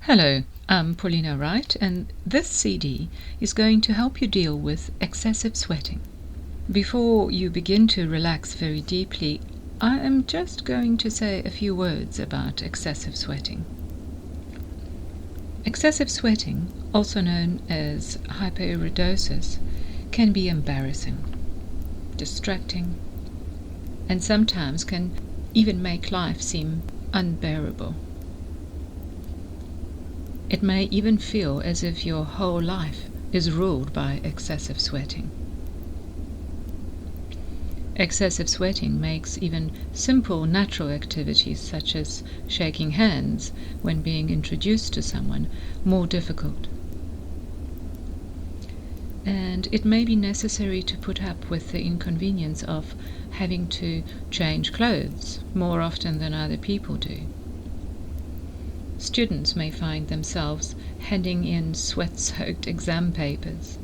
Hello, I'm Paulina Wright, and this CD is going to help you deal with excessive sweating. Before you begin to relax very deeply, I am just going to say a few words about excessive sweating. Excessive sweating, also known as hyperiridosis, can be embarrassing, distracting, and sometimes can even make life seem unbearable. It may even feel as if your whole life is ruled by excessive sweating. Excessive sweating makes even simple natural activities such as shaking hands when being introduced to someone more difficult. And it may be necessary to put up with the inconvenience of having to change clothes more often than other people do. Students may find themselves handing in sweat-soaked exam papers.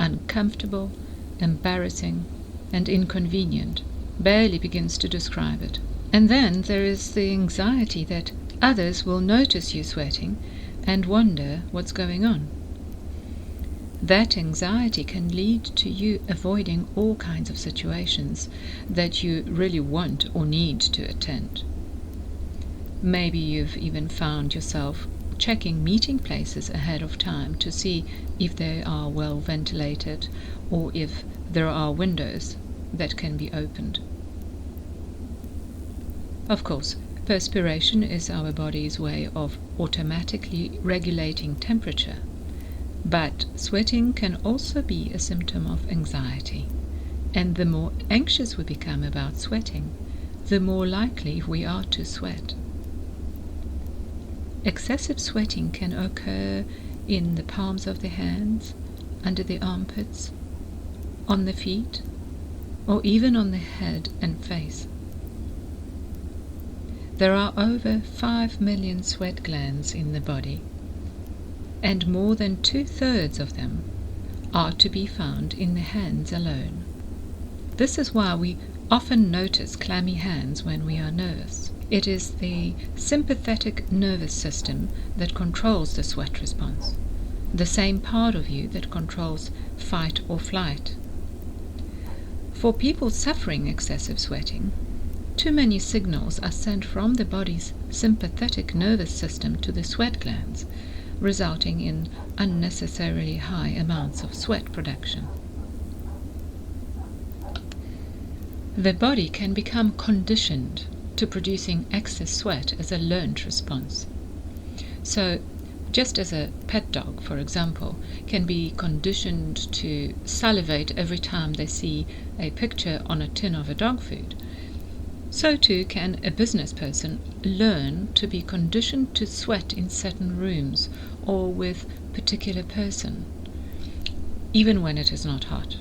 Uncomfortable, embarrassing, and inconvenient barely begins to describe it. And then there is the anxiety that others will notice you sweating and wonder what's going on. That anxiety can lead to you avoiding all kinds of situations that you really want or need to attend. Maybe you've even found yourself checking meeting places ahead of time to see if they are well ventilated or if there are windows that can be opened. Of course, perspiration is our body's way of automatically regulating temperature, but sweating can also be a symptom of anxiety, and the more anxious we become about sweating, the more likely we are to sweat. Excessive sweating can occur in the palms of the hands, under the armpits, on the feet, or even on the head and face. There are over 5 million sweat glands in the body, and more than 2/3 of them are to be found in the hands alone. This is why we often notice clammy hands when we are nervous. It is the sympathetic nervous system that controls the sweat response, the same part of you that controls fight or flight. For people suffering excessive sweating, too many signals are sent from the body's sympathetic nervous system to the sweat glands, resulting in unnecessarily high amounts of sweat production. The body can become conditioned to producing excess sweat as a learned response. So, just as a pet dog, for example, can be conditioned to salivate every time they see a picture on a tin of a dog food, so too can a business person learn to be conditioned to sweat in certain rooms or with a particular person, even when it is not hot.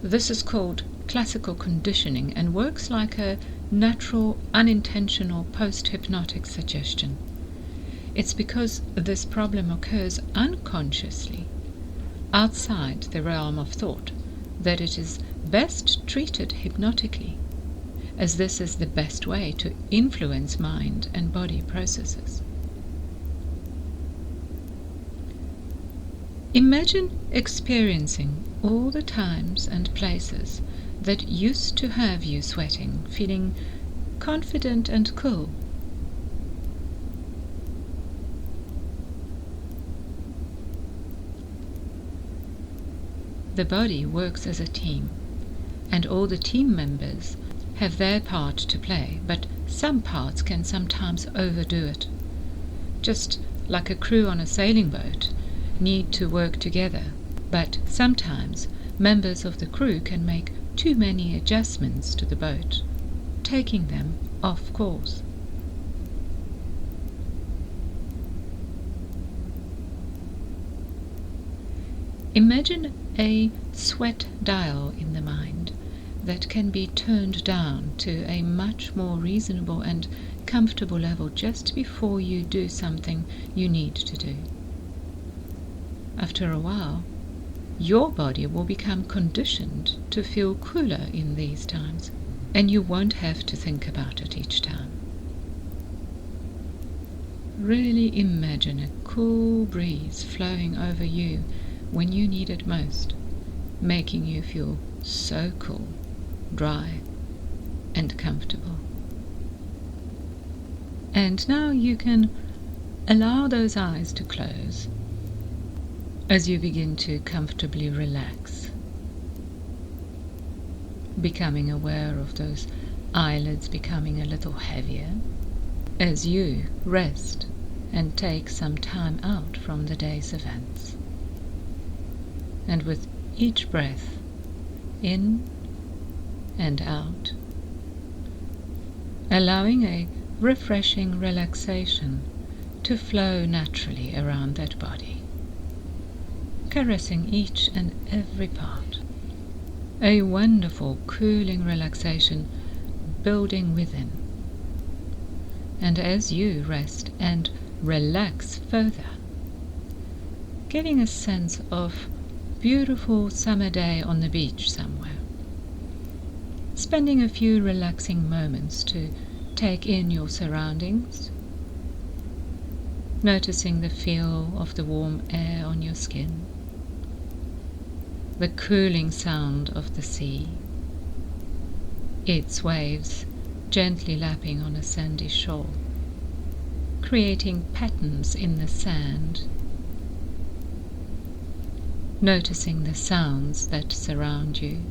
This is called classical conditioning and works like a natural, unintentional post-hypnotic suggestion. It's because this problem occurs unconsciously, outside the realm of thought, that it is best treated hypnotically, as this is the best way to influence mind and body processes. Imagine experiencing all the times and places that used to have you sweating, feeling confident and cool. The body works as a team, and all the team members have their part to play, but some parts can sometimes overdo it. Just like a crew on a sailing boat need to work together, but sometimes members of the crew can make too many adjustments to the boat, taking them off course. Imagine a sweat dial in the mind that can be turned down to a much more reasonable and comfortable level just before you do something you need to do. After a while, your body will become conditioned to feel cooler in these times, and you won't have to think about it each time. really imagine a cool breeze flowing over you when you need it most, making you feel so cool, dry, and comfortable. And now you can allow those eyes to close as you begin to comfortably relax, becoming aware of those eyelids becoming a little heavier as you rest and take some time out from the day's events. And with each breath, in and out, allowing a refreshing relaxation to flow naturally around that body, caressing each and every part. A wonderful cooling relaxation building within. And as you rest and relax further, getting a sense of beautiful summer day on the beach somewhere, spending a few relaxing moments to take in your surroundings, noticing the feel of the warm air on your skin, the cooling sound of the sea, its waves gently lapping on a sandy shore, creating patterns in the sand, noticing the sounds that surround you,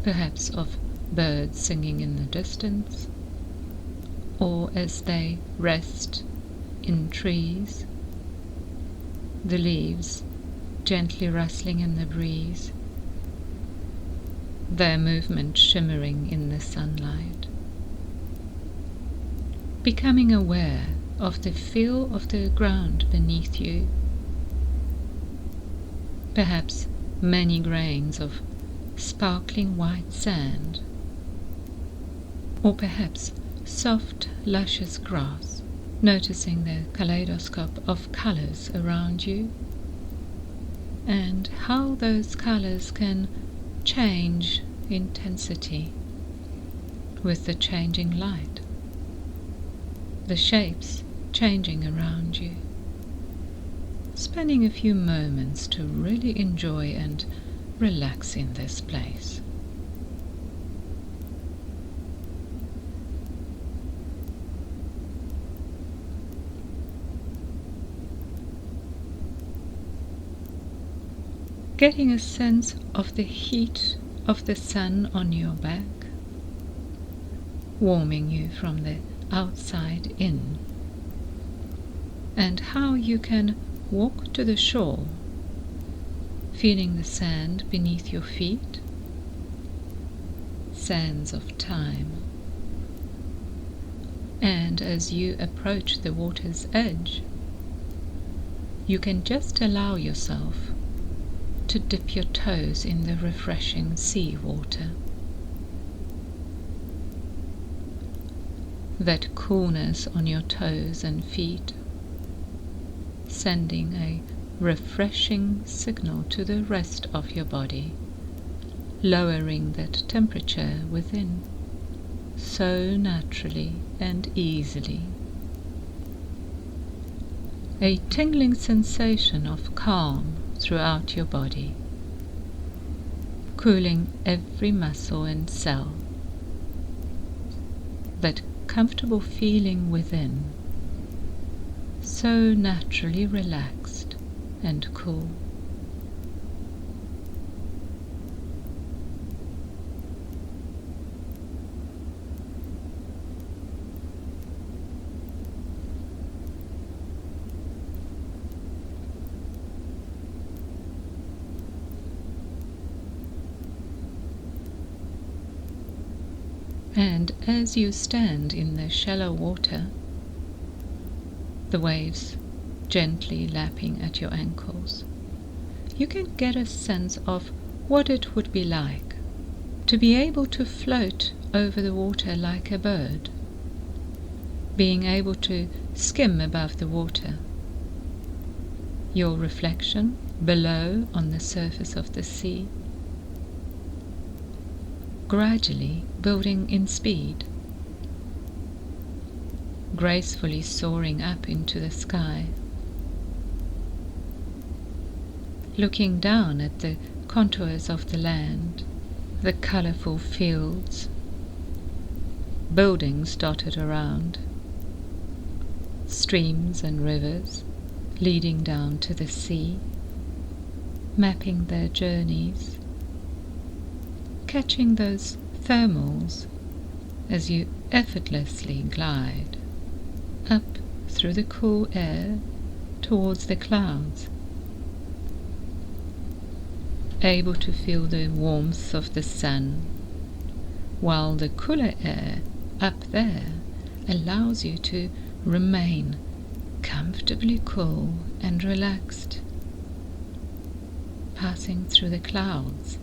perhaps of birds singing in the distance, or as they rest in trees, the leaves gently rustling in the breeze, their movement shimmering in the sunlight. Becoming aware of the feel of the ground beneath you, perhaps many grains of sparkling white sand, or perhaps soft, luscious grass, noticing the kaleidoscope of colors around you and how those colors can change intensity with the changing light, the shapes changing around you. Spending a few moments to really enjoy and relax in this place. Getting a sense of the heat of the sun on your back, warming you from the outside in, and how you can walk to the shore, feeling the sand beneath your feet, sands of time. And as you approach the water's edge, you can just allow yourself to dip your toes in the refreshing sea water. That coolness on your toes and feet, sending a refreshing signal to the rest of your body, lowering that temperature within so naturally and easily. A tingling sensation of calm throughout your body, cooling every muscle and cell. That comfortable feeling within, so naturally relaxed and cool. And as you stand in the shallow water, the waves gently lapping at your ankles, you can get a sense of what it would be like to be able to float over the water like a bird, being able to skim above the water, your reflection below on the surface of the sea, gradually building in speed, gracefully soaring up into the sky, looking down at the contours of the land, the colourful fields, buildings dotted around, streams and rivers leading down to the sea, mapping their journeys, catching those thermals as you effortlessly glide up through the cool air towards the clouds, able to feel the warmth of the sun, while the cooler air up there allows you to remain comfortably cool and relaxed, passing through the clouds,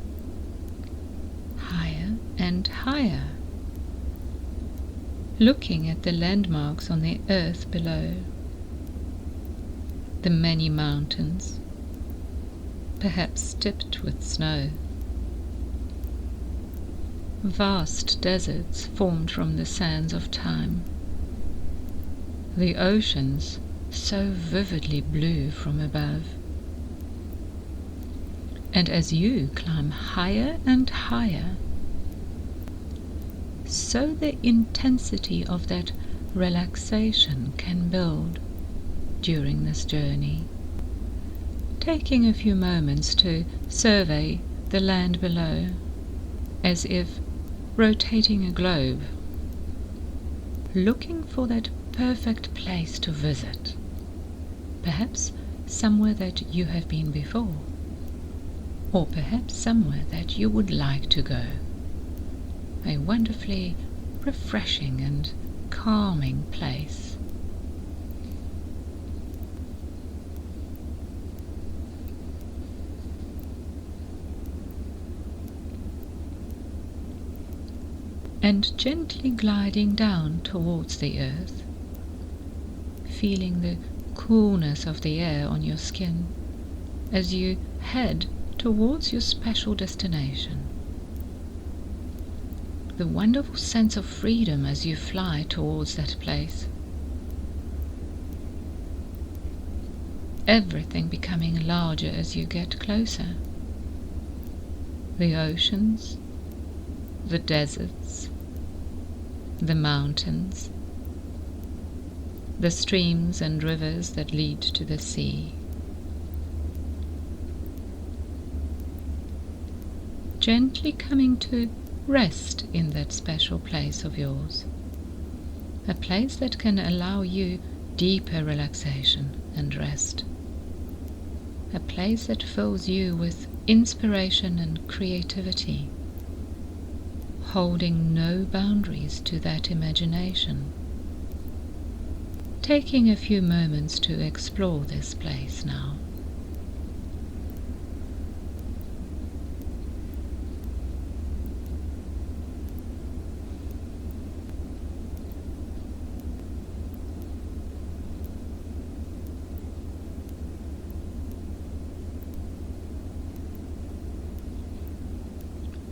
higher and higher, looking at the landmarks on the earth below, the many mountains, perhaps tipped with snow, vast deserts formed from the sands of time, the oceans so vividly blue from above. And as you climb higher and higher, so the intensity of that relaxation can build during this journey, taking a few moments to survey the land below, as if rotating a globe, looking for that perfect place to visit, perhaps somewhere that you have been before, or perhaps somewhere that you would like to go. A wonderfully refreshing and calming place. And gently gliding down towards the earth, feeling the coolness of the air on your skin as you head towards your special destination. The wonderful sense of freedom as you fly towards that place. Everything becoming larger as you get closer. The oceans, the deserts, the mountains, the streams and rivers that lead to the sea. Gently coming to rest in that special place of yours, a place that can allow you deeper relaxation and rest, a place that fills you with inspiration and creativity, holding no boundaries to that imagination. Taking a few moments to explore this place now.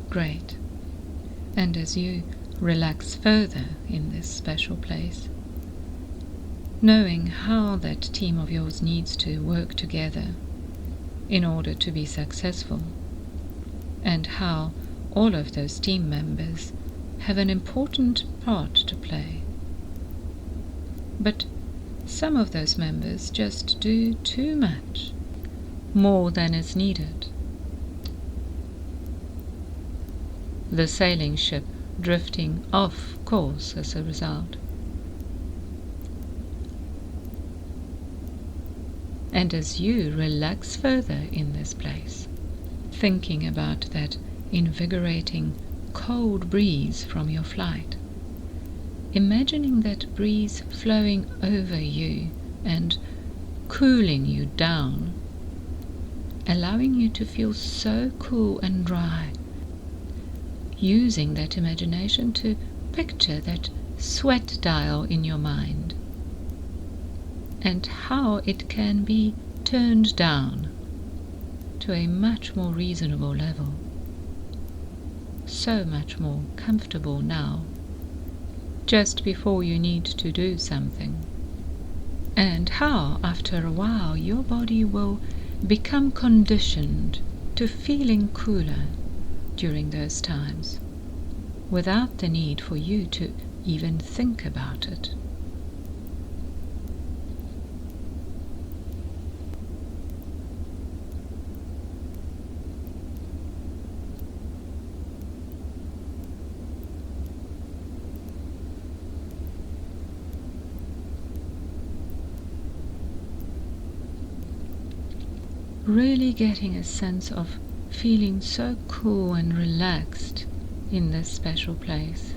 Great. And as you relax further in this special place, knowing how that team of yours needs to work together in order to be successful, and how all of those team members have an important part to play. But some of those members just do too much, more than is needed. The sailing ship drifting off course as a result. And as you relax further in this place, thinking about that invigorating cold breeze from your flight, imagining that breeze flowing over you and cooling you down, allowing you to feel so cool and dry, using that imagination to picture that sweat dial in your mind and how it can be turned down to a much more reasonable level, so much more comfortable now, just before you need to do something, and how, after a while, your body will become conditioned to feeling cooler during those times, without the need for you to even think about it. Really getting a sense of feeling so cool and relaxed in this special place.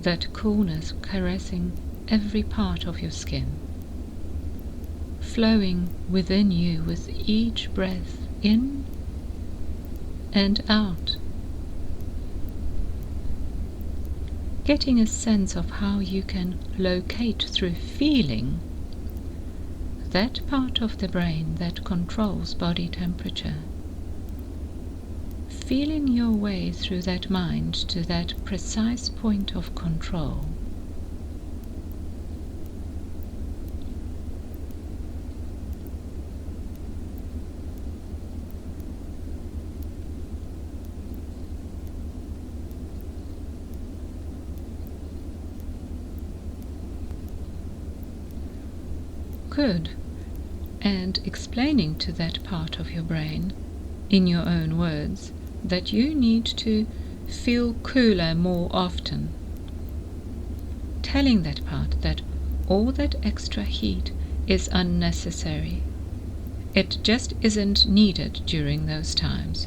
That coolness caressing every part of your skin, flowing within you with each breath in and out. Getting a sense of how you can locate through feeling that part of the brain that controls body temperature. Feeling your way through that mind to that precise point of control. Good. And explaining to that part of your brain, in your own words, that you need to feel cooler more often. Telling that part that all that extra heat is unnecessary. It just isn't needed during those times.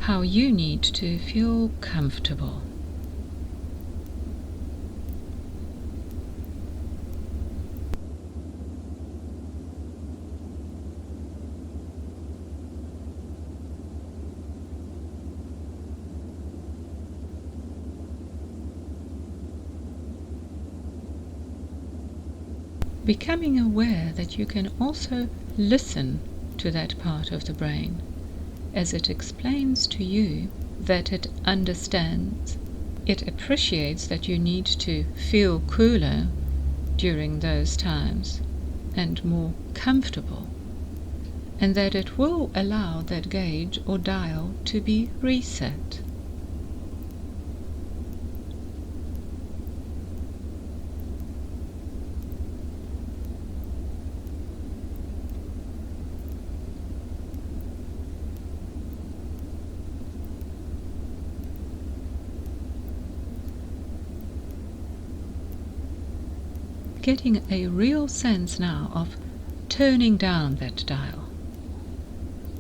How you need to feel comfortable. Becoming aware that you can also listen to that part of the brain as it explains to you that it understands, it appreciates that you need to feel cooler during those times and more comfortable, and that it will allow that gauge or dial to be reset. Getting a real sense now of turning down that dial.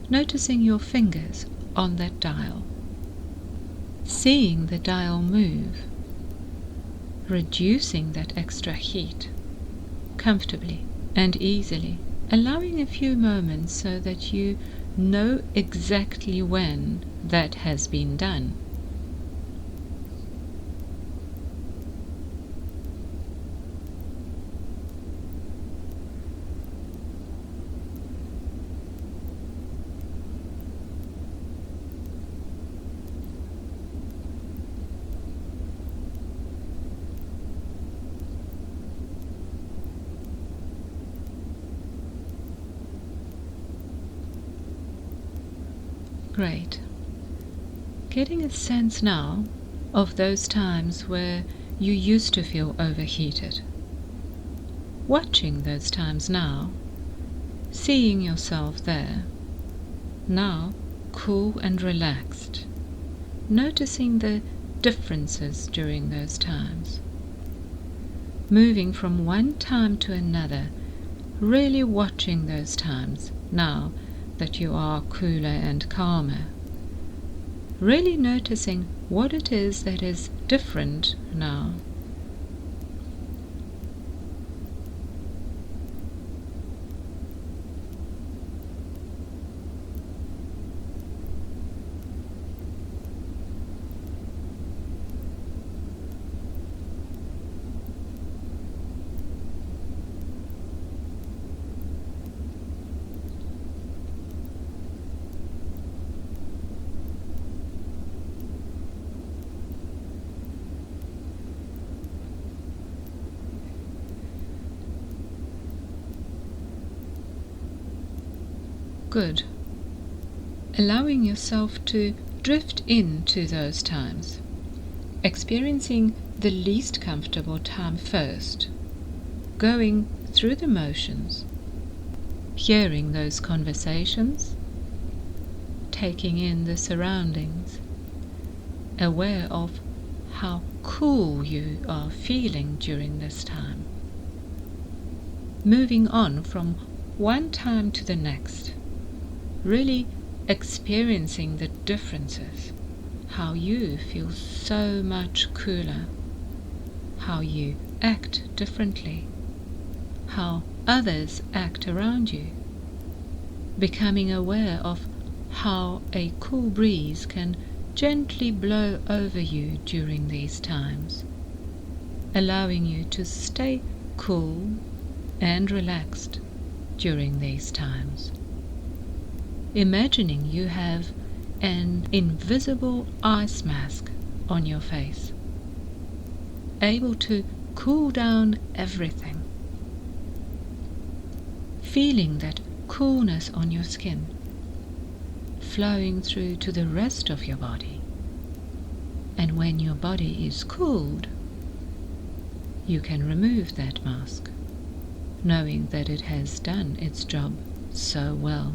Noticing your fingers on that dial. Seeing the dial move. Reducing that extra heat comfortably and easily. Allowing a few moments so that you know exactly when that has been done. Great. Getting a sense now of those times where you used to feel overheated. Watching those times now, seeing yourself there, now cool and relaxed, noticing the differences during those times. Moving from one time to another, really watching those times now that you are cooler and calmer. Really noticing what it is that is different now. Good. Allowing yourself to drift into those times, experiencing the least comfortable time first, going through the motions, hearing those conversations, taking in the surroundings, aware of how cool you are feeling during this time. Moving on from one time to the next, really experiencing the differences, how you feel so much cooler, how you act differently, how others act around you, becoming aware of how a cool breeze can gently blow over you during these times, allowing you to stay cool and relaxed during these times. Imagining you have an invisible ice mask on your face, able to cool down everything, feeling that coolness on your skin, flowing through to the rest of your body. And when your body is cooled, you can remove that mask, knowing that it has done its job so well.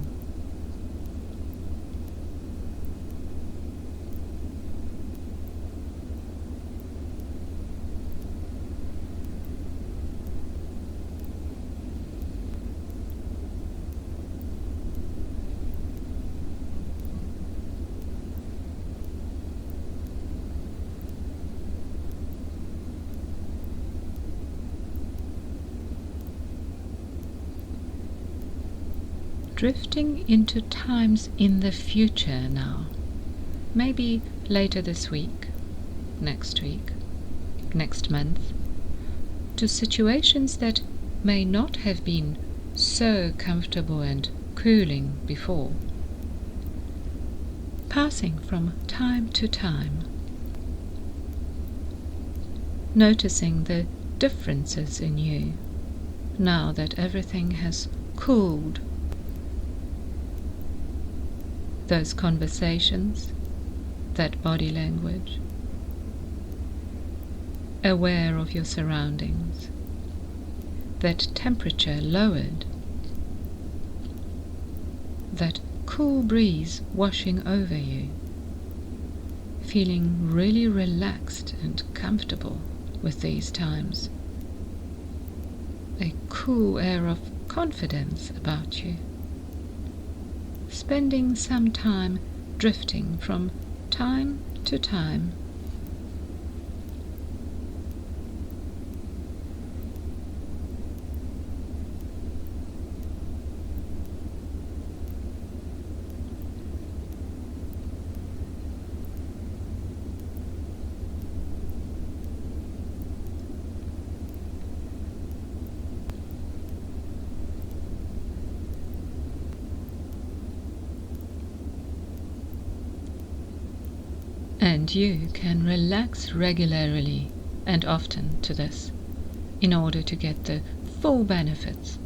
Drifting into times in the future now, maybe later this week, next month, to situations that may not have been so comfortable and cooling before, passing from time to time, noticing the differences in you now that everything has cooled. Those conversations, that body language, aware of your surroundings, that temperature lowered, that cool breeze washing over you, feeling really relaxed and comfortable with these times, a cool air of confidence about you. Spending some time drifting from time to time. And you can relax regularly and often to this in order to get the full benefits.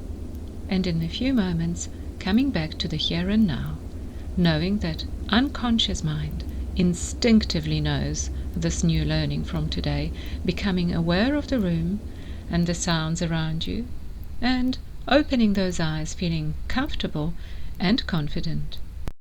And in a few moments, coming back to the here and now, knowing that unconscious mind instinctively knows this new learning from today, becoming aware of the room and the sounds around you, and opening those eyes, feeling comfortable and confident